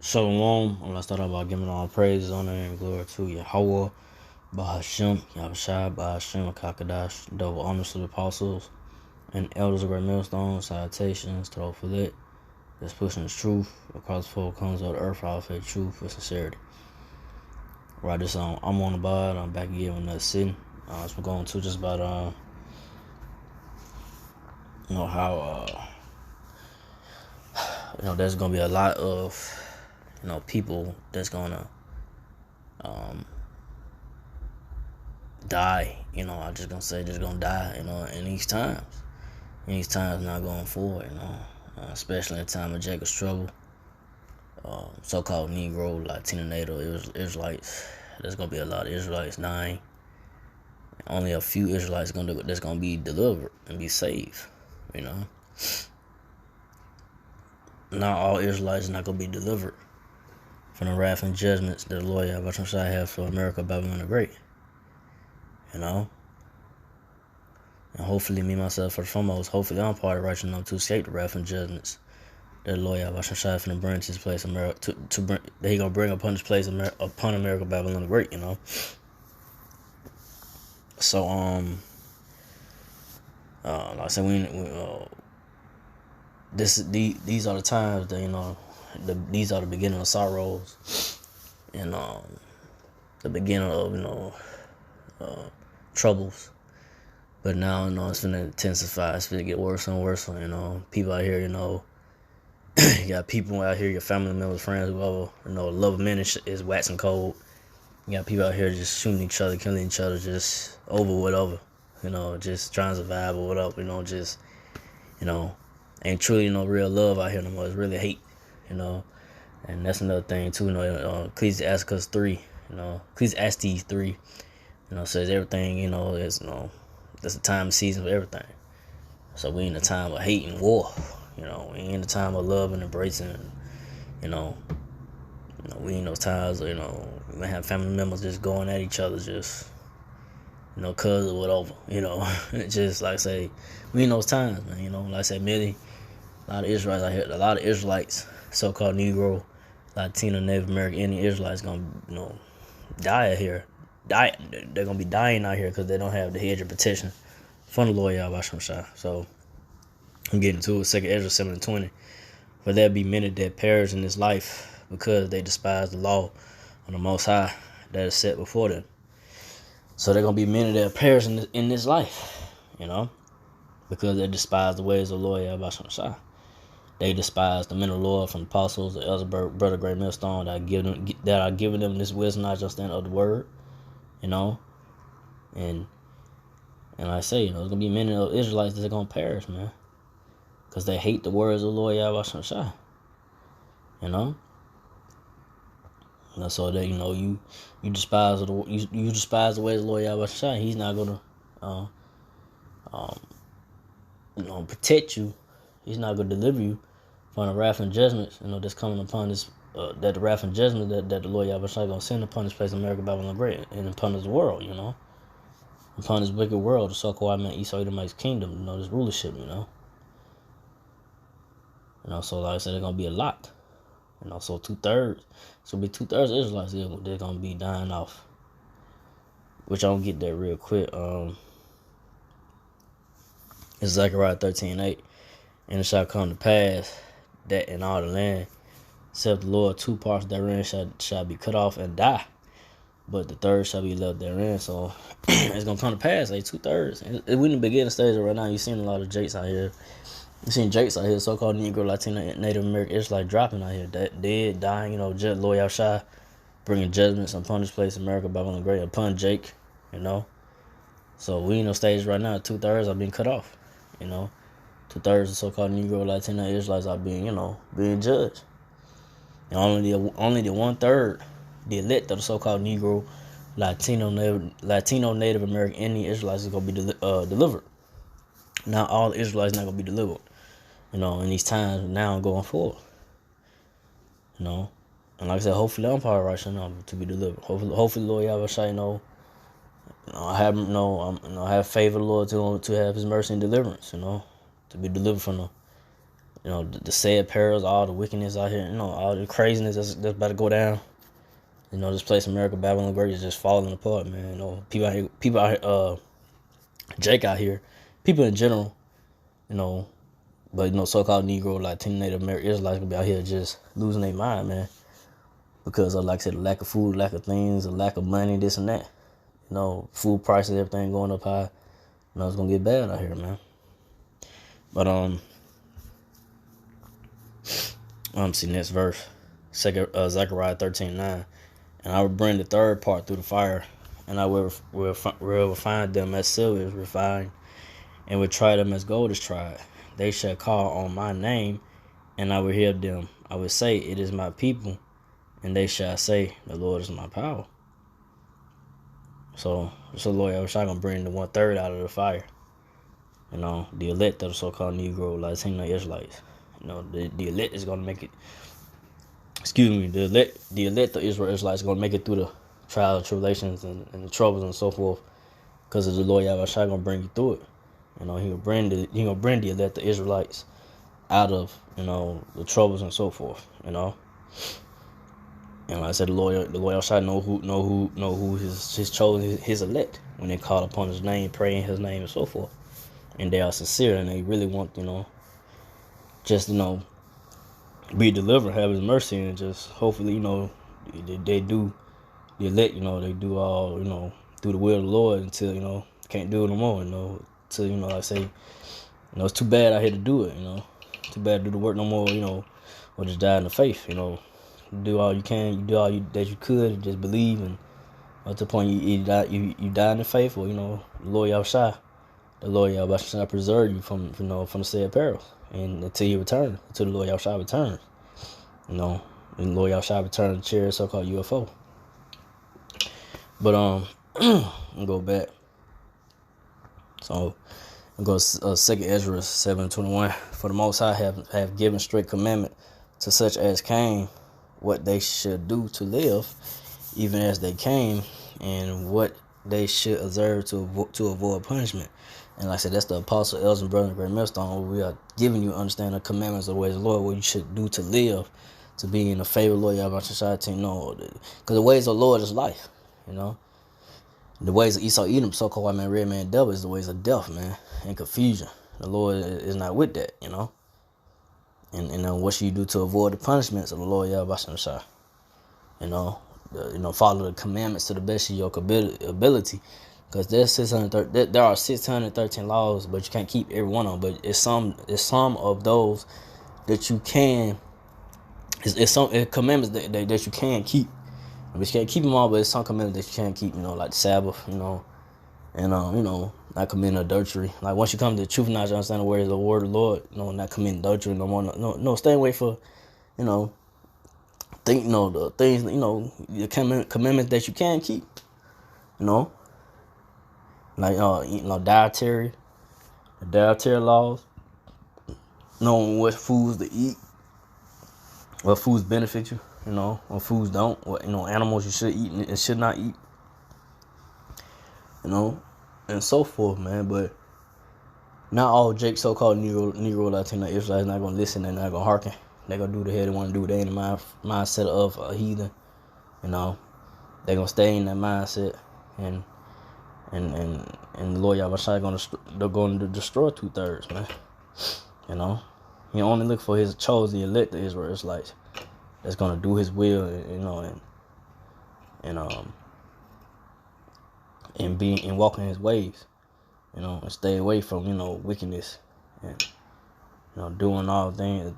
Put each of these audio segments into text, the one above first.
Shalom. I'm gonna start off by giving all praise, honor, and glory to Yahweh, Bahashem, Yahushua, Bahashem, Kakadash, double honors to the apostles and elders of Great Millstone. Salutations to all for that. That's pushing the truth across the four corners of the earth. All faith, truth, with sincerity. Right, this I'm on the bod. I'm back again with another sitting. So we're going to just about how there's gonna be a lot of people that's gonna die. I'm just gonna say just gonna die. In these times. In these times not going forward. Especially in the time of Jacob's trouble. So-called Negro, Latino, Native Israelites. There's gonna be a lot of Israelites dying. Only a few Israelites that's gonna be delivered and be saved. Not all Israelites are not gonna be delivered from the wrath and judgments that the Lord Yahweh have for America, Babylon the Great. And hopefully me, myself, first and foremost, hopefully I'm part of righteous enough to escape the wrath and judgments that the Lord Yahweh finna bring to his place, America, to bring, that he gonna bring upon his place, upon America, Babylon the Great, So, like I said, these are the times that, these are the beginning of sorrows and, the beginning of, troubles. But now, it's gonna intensify. It's gonna get worse and worse. People out here, you got people out here, your family members, friends, whoever, love of men is waxing cold. You got people out here just shooting each other, killing each other, just over whatever. Just trying to survive or whatever. Ain't truly no real love out here no more. It's really hate. And that's another thing too. Ecclesiastes 3. Ecclesiastes 3. Says everything. Is that's a time and season for everything. So we in a time of hate and war. We in a time of love and embracing. We in those times. We may have family members just going at each other, just cuz or whatever. Just like I say, we in those times, man. Like I said, a lot of Israelites out here. A lot of Israelites, so-called Negro, Latino, Native American, Indian Israelites gonna die out here. They're gonna be dying out here because they don't have the hedge of protection from the Lord Yahweh Shai. So I'm getting to it. 2 Ezra 7:20. For there be many that perish in this life because they despise the law of the Most High that is set before them. So they're gonna be many that perish in this life, because they despise the ways of the Lord Yahweh Shai. They despise the men of the Lord from the apostles, the elders, brother, great millstone that are giving them this wisdom, not just of the word. And like I say, there's gonna be many of Israelites that are gonna perish, man, because they hate the words of the Lord Yahweh Shai. And so that you despise you despise the ways of the Lord Yahweh Shai. He's not gonna protect you. He's not gonna deliver you from the wrath and judgments that's coming upon this. That the wrath and judgment that the Lord Yahweh Shai gonna send upon this place, America, Babylon Great, and upon this world, upon this wicked world, the so-called Esau Edomite's kingdom, this rulership, So like I said, they're gonna be a lot, so 2/3, it's gonna be 2/3 Israelites they're gonna be dying off. Which I'll get that real quick. It's Zechariah 13:8, and it shall come to pass that in all the land, except the Lord, 2 parts therein shall be cut off and die, but the third shall be left therein. So it's gonna come to pass, 2/3. We in the beginning stage right now. You seen a lot of Jakes out here. You seen Jakes out here, so-called Negro, Latino, Native American Israelite dropping out here, dead, dying. Just Lord Yahweh bringing judgments upon this place, America, Babylon Great, upon Jake. So we in those stages right now. 2/3 are being cut off. 2/3 of so-called Negro, Latino Israelites are being judged. And only the 1/3, the elect of the so-called Negro, Latino, Native American, Indian Israelites is gonna be delivered. Now all the Israelites not gonna be delivered. In these times now going forward. And like I said, hopefully I'm part of right now to be delivered. Hopefully Lord Yahweh Shai, I have favor, Lord, to have His mercy and deliverance. To be delivered from You know, the sad perils, all the wickedness out here, you know, all the craziness that's about to go down. You know, this place, America, Babylon the Great, is just falling apart, man. You know, people out here, Jake out here, people in general, you know, but, you know, so-called Negro, Latino, Native American Israelites gonna be out here just losing their mind, man. Because of, like I said, the lack of food, lack of things, the lack of money, this and that. You know, food prices, everything going up high. You know, it's gonna get bad out here, man. But see next verse, Zechariah 13:9, and I will bring the third part through the fire, and I will refine them as silver is refined, and will try them as gold is tried. They shall call on my name, and I will hear them. I will say, it is my people, and they shall say, the Lord is my power. So Lord, I was gonna bring the 1/3 out of the fire. You know, the elect of the so-called Negro, Latino Israelites. You know, the elect is gonna make it. Excuse me, the elect of Israel Israelites is gonna make it through the trials, tribulations, and the troubles and so forth, because of the Lord Yahushua gonna bring you through it. You know, he gonna bring the elect of Israelites out of, you know, the troubles and so forth. You know, and like I said, the Lord Yahushua know who his chosen, his elect, when they call upon his name, pray in his name and so forth, and they are sincere and they really want, you know, just, you know, be delivered, have his mercy, and just hopefully, you know, they do the elect, you know, they do all, you know, do the will of the Lord until, you know, can't do it no more, you know, till, you know, like I say, you know, it's too bad out here to do it, you know, too bad to do the work no more, you know, or just die in the faith, you know, do all you can, you do all that you could, just believe, and up to the point you die in the faith, or, you know, the Lord Yahushua preserve you from, you know, from the said perils, and until he returns, until the Lord Yahushua returns, you know, and the Lord Yahushua returns the chair, so-called UFO. But I'll go back. So I'll go 2 Ezra 7:21. For the Most High have given strict commandment to such as came, what they should do to live, even as they came, and what they should observe to avoid punishment. And like I said, that's the apostle, elders, and brothers, great millstone. We are giving you understand the commandments of the ways of the Lord, what you should do to live, to be in the favor of the Lord Yahweh society. You know, because the ways of the Lord is life. You know, the ways of Esau, Edom, so-called white man, red man, devil, is the ways of death, man, and confusion. The Lord is not with that, you know. And what should you do to avoid the punishments of the Lord Yahweh Shai? You know, follow the commandments to the best of your ability. Because there are 613 laws, but you can't keep every one of them. But it's some of those that you can. It's some commandments that you can keep. But you can't keep them all, but it's some commandments that you can't keep. You know, like the Sabbath. You know, and you know, not committing adultery. Like once you come to the truth, knowledge, understand the word of the Lord. You know, not committing adultery no more. No, stay away for, you know, think, you know, the things, you know, the commandments that you can keep. You know, like you know, dietary laws, knowing what foods to eat, what foods benefit you. You know, what foods don't. What, you know, animals you should eat and should not eat. You know, and so forth, man. But not all Jake so-called Negro Latino Israelites not gonna listen. They're not gonna hearken. They're gonna do the hell they want to do. They in the mindset of a heathen. You know, they're gonna stay in that mindset, and the Lord Yahweh they're going to destroy 2/3, man. You know, he only look for his chosen elect of Israel Israelites that's gonna do his will, you know, and walk in his ways, you know, and stay away from, you know, wickedness, and, you know, doing all things,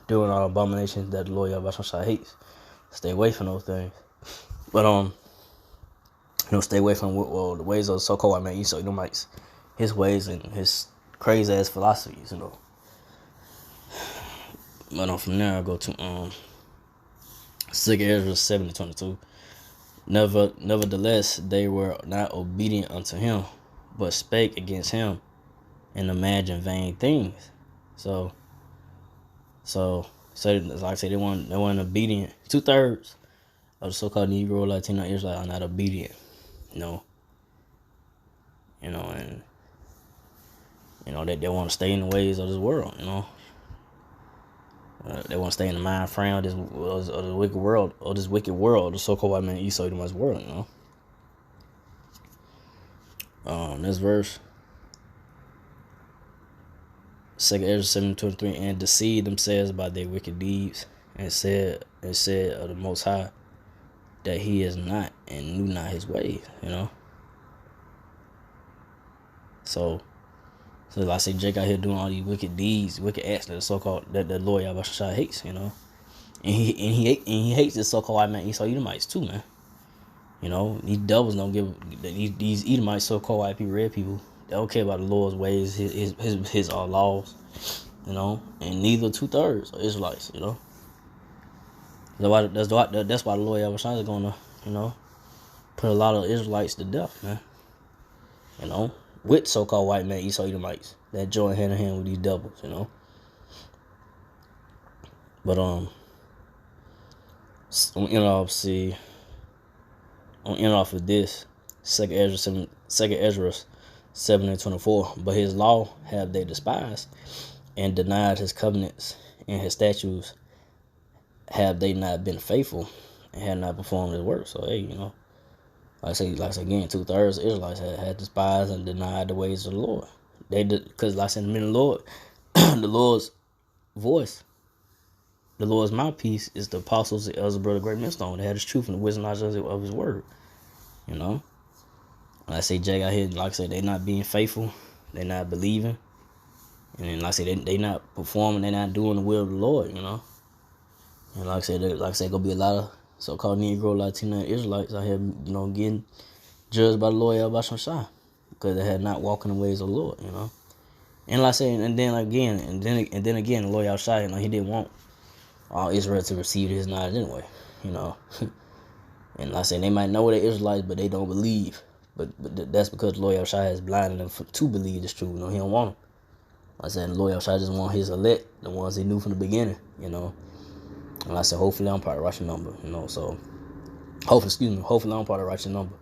doing all abominations that the Lord Yahweh hates. Stay away from those things. But you know, stay away from the ways of the so-called white man Esau Edomites, his ways and his crazy ass philosophies, you know. But from there I go to 2 Ezra 7:22. Nevertheless, they were not obedient unto him, but spake against him, and imagined vain things. So like I said, they weren't obedient. 2/3 of the so-called Negro Latino Israelites are not obedient. You know, and you know that they want to stay in the ways of this world. You know, They want to stay in the mind frame of the wicked world, the so-called white man Esau Edomite's world. You know, this verse, 2 Ezra 7:23, and deceived themselves by their wicked deeds, and said of the Most High that He is not, and knew not His ways. You know, so like I say, Jake out here doing all these wicked deeds, wicked acts that the so-called that the Lord Yahweh Shai hates. You know, and he hates this so-called white man Esau Edomites too, man. You know, these devils don't give these Edomites, so-called white people, red people. They don't care about the Lord's ways, his laws, you know, and neither 2/3 are Israelites, you know. That's why the Lord Yahweh Shai is gonna, you know, put a lot of Israelites to death, man. You know, with so-called white man Esau Edomites that join hand in hand with these devils, you know. But you know, see, on end off of this, 2 Ezra 7:24. But His law have they despised, and denied His covenants, and His statutes have they not been faithful, and had not performed His work. So hey, you know, like I say again, 2/3 of Israelites had despised and denied the ways of the Lord. They did, because like I said, in the Lord, the Lord's voice, the Lord's mouthpiece is the apostles, the elders, brother, great millstone. They had His truth and the wisdom knowledge of His word. You know, like I say, Jake out here, like I said, they not being faithful, they not believing, and then like I say, they not performing, they not doing the will of the Lord. You know, and like I said, gonna be a lot of so-called Negro, Latino, Israelites out here, you know, getting judged by the Lord Yahweh Shai because they had not walked in the ways of the Lord. You know, and like I say, and then again, the Lord Yahweh Shai, you know, He didn't want all Israel to receive His knowledge anyway. You know. And like I say, they might know they're Israelites, but they don't believe. But that's because the Lord Shai has blinded them to believe this truth. You know, He don't want them. Like I said, the Lord Shai just want His elect, the ones He knew from the beginning. You know, and like I said, hopefully I'm part of the righteous number. You know, so hopefully I'm part of the righteous number.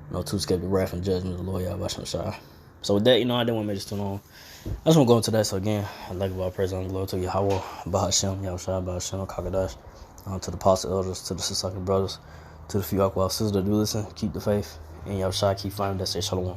You know, to escape the wrath and judgment of the Lord Yahweh Shai. So with that, you know, I didn't want to make this too long. I just want to go into that. So again, I'd like to praise and glory to Yahweh, Bahashem, Yahushua, Bahashem, Kakadash, to the apostle elders, to the Sasaki brothers, to the few Aqua sisters that do listen, keep the faith, and Yahushua keep finding that say shalom.